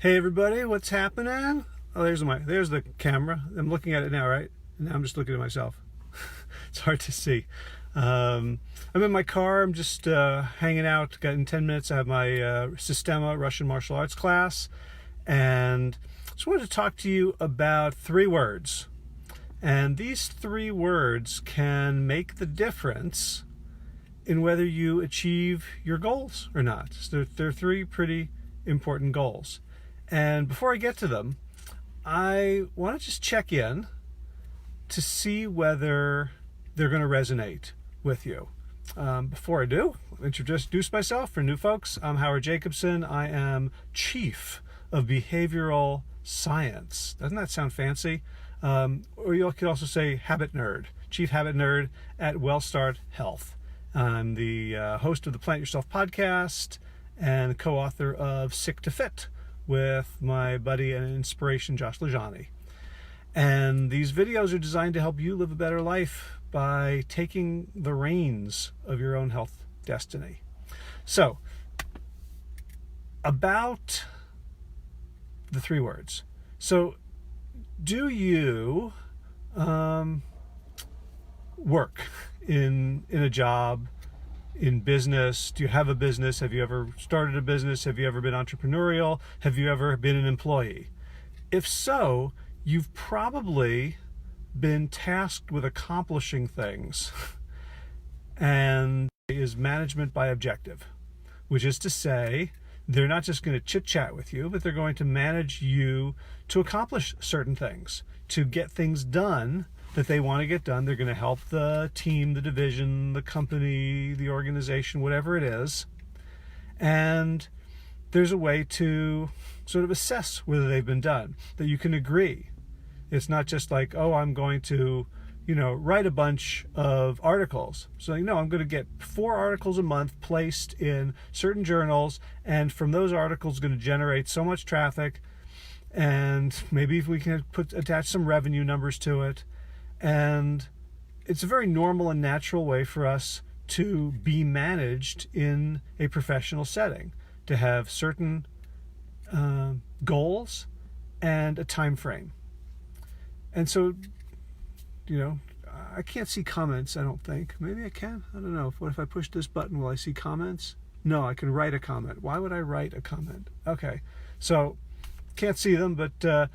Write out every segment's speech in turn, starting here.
Hey everybody, what's happening? Oh, there's the camera. I'm looking at it now, right? And now I'm just looking at myself. It's hard to see. I'm in my car. I'm just hanging out. In 10 minutes, I have my Systema Russian martial arts class, and just wanted to talk to you about 3 words. And these 3 words can make the difference in whether you achieve your goals or not. So they're 3 pretty important goals. And before I get to them, I want to just check in to see whether they're going to resonate with you. Before I do, I'll introduce myself for new folks. I'm Howard Jacobson. I am Chief of Behavioral Science. Doesn't that sound fancy? Or you could also say Habit Nerd, Chief Habit Nerd at WellStart Health. I'm the host of the Plant Yourself podcast and co-author of Sick to Fit with my buddy and inspiration, Josh LaJaunie. And these videos are designed to help you live a better life by taking the reins of your own health destiny. So, about the 3 words. So, do you work in a job, in business? Do you have a business? Have you ever started a business? Have you ever been entrepreneurial? Have you ever been an employee? If so, you've probably been tasked with accomplishing things. And is management by objective, which is to say, they're not just going to chit-chat with you, but they're going to manage you to accomplish certain things, to get things done that they want to get done. They're going to help the team, the division, the company, the organization, whatever it is. And there's a way to sort of assess whether they've been done, that you can agree. It's not just like, oh, I'm going to, write a bunch of articles. So, I'm going to get 4 articles a month placed in certain journals, and from those articles going to generate so much traffic, and maybe if we can attach some revenue numbers to it. And it's a very normal and natural way for us to be managed in a professional setting, to have certain goals and a time frame. And so, I can't see comments, I don't think. Maybe I can. I don't know. What if I push this button? Will I see comments? No, I can write a comment. Why would I write a comment? Okay. So, can't see them, but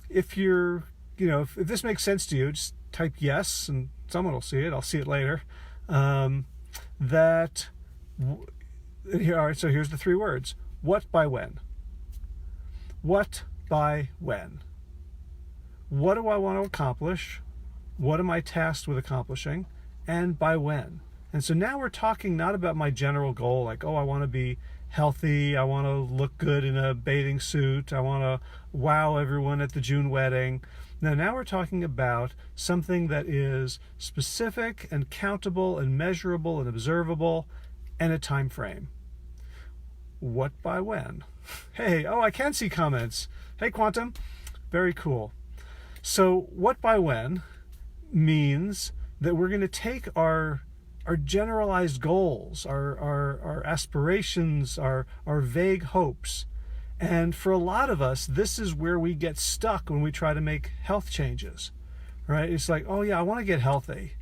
if you're, if this makes sense to you, just type yes, and someone will see it. I'll see it later. All right, so here's the 3 words. What by when? What by when? What do I want to accomplish? What am I tasked with accomplishing? And by when? And so now we're talking not about my general goal, like, oh, I want to be healthy, I want to look good in a bathing suit, I want to wow everyone at the June wedding. Now we're talking about something that is specific and countable and measurable and observable, and a time frame. What by when? Hey, I can see comments. Hey, Quantum. Very cool. So what by when means that we're going to take our generalized goals, our aspirations, our vague hopes. And for a lot of us, this is where we get stuck when we try to make health changes, right? It's like, oh yeah, I want to get healthy.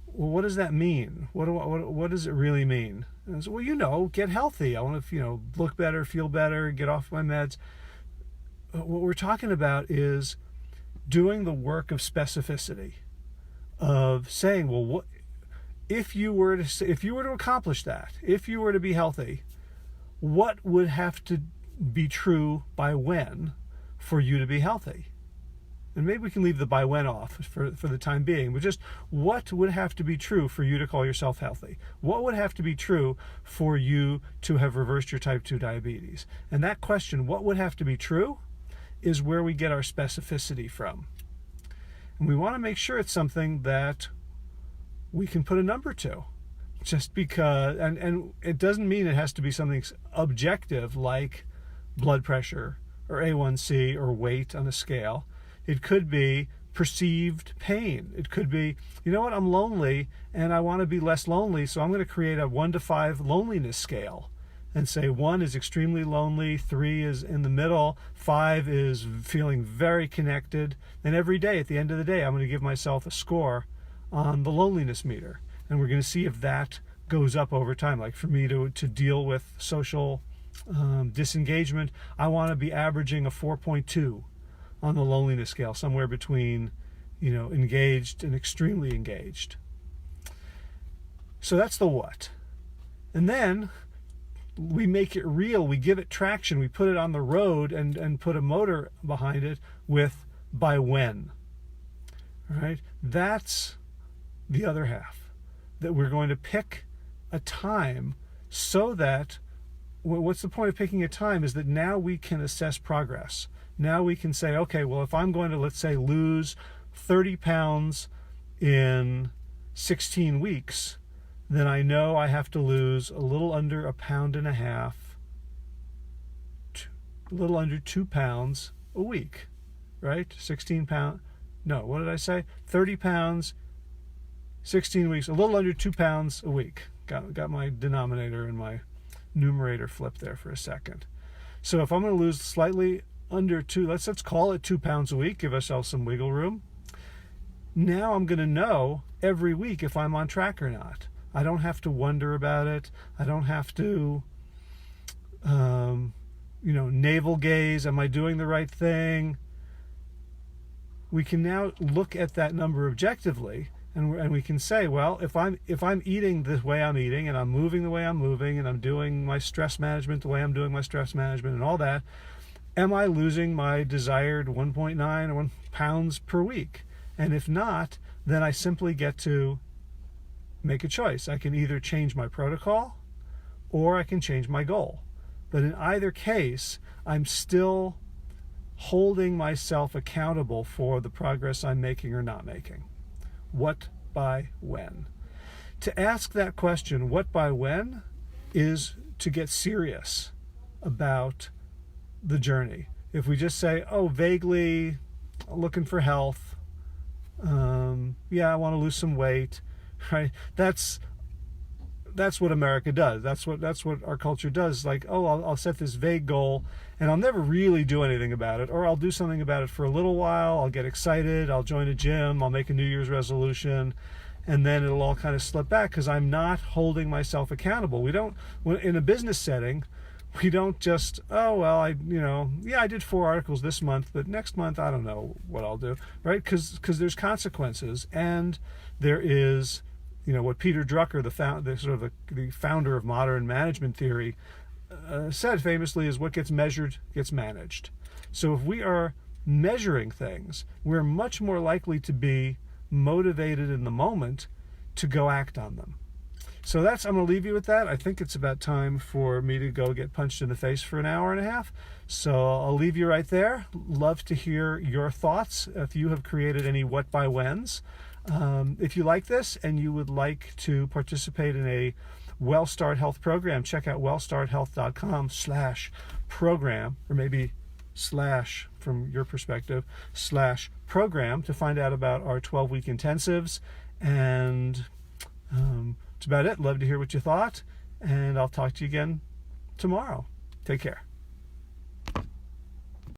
Well, what does that mean? What does it really mean? And so, well, get healthy. I want to, look better, feel better, get off my meds. What we're talking about is doing the work of specificity, of saying, well, what if you were to accomplish that, if you were to be healthy, what would have to be true by when for you to be healthy? And maybe we can leave the by when off for the time being, but just what would have to be true for you to call yourself healthy? What would have to be true for you to have reversed your type 2 diabetes? And that question, what would have to be true, is where we get our specificity from. And we want to make sure it's something that we can put a number to. Just because, and it doesn't mean it has to be something objective like blood pressure or A1C or weight on a scale. It could be perceived pain. It could be, I'm lonely and I want to be less lonely, so I'm going to create a 1 to 5 loneliness scale. and say 1 is extremely lonely, 3 is in the middle, 5 is feeling very connected. And every day, at the end of the day, I'm going to give myself a score on the loneliness meter. And we're going to see if that goes up over time. Like for me to deal with social disengagement, I want to be averaging a 4.2 on the loneliness scale, somewhere between, engaged and extremely engaged. So that's the what. And then we make it real, we give it traction, we put it on the road and put a motor behind it with by when. Right? That's the other half. That we're going to pick a time so that, what's the point of picking a time is that now we can assess progress. Now we can say, okay, well, if I'm going to, let's say, lose 30 pounds in 16 weeks, then I know I have to lose a little under 1.5 pounds, a little under 2 pounds a week, right? 16 pounds, no, what did I say? 30 pounds, 16 weeks, a little under 2 pounds a week. Got my denominator and my numerator flipped there for a second. So if I'm going to lose slightly under 2, let's call it 2 pounds a week, give ourselves some wiggle room. Now I'm going to know every week if I'm on track or not. I don't have to wonder about it. I don't have to, navel gaze. Am I doing the right thing? We can now look at that number objectively, and we can say, well, if I'm eating the way I'm eating, and I'm moving the way I'm moving, and I'm doing my stress management the way I'm doing my stress management, and all that, am I losing my desired 1.9 or 1 pounds per week? And if not, then I simply get to make a choice. I can either change my protocol or I can change my goal. But in either case, I'm still holding myself accountable for the progress I'm making or not making. What by when? To ask that question, what by when, is to get serious about the journey. If we just say, vaguely looking for health, I want to lose some weight, right? That's what America does. That's what our culture does. Like, I'll set this vague goal and I'll never really do anything about it, or I'll do something about it for a little while. I'll get excited. I'll join a gym. I'll make a New Year's resolution, and then it'll all kind of slip back because I'm not holding myself accountable. In a business setting, we don't just, I did 4 articles this month, but next month I don't know what I'll do, right? Because there's consequences, and there is, what Peter Drucker, the founder of modern management theory, said famously is what gets measured gets managed. So if we are measuring things, we're much more likely to be motivated in the moment to go act on them. So I'm going to leave you with that. I think it's about time for me to go get punched in the face for an hour and a half. So I'll leave you right there. Love to hear your thoughts if you have created any what by whens. If you like this and you would like to participate in a WellStart Health program, check out wellstarthealth.com/program, or maybe / from your perspective /program, to find out about our 12-week intensives. And that's about it. Love to hear what you thought, and I'll talk to you again tomorrow. Take care.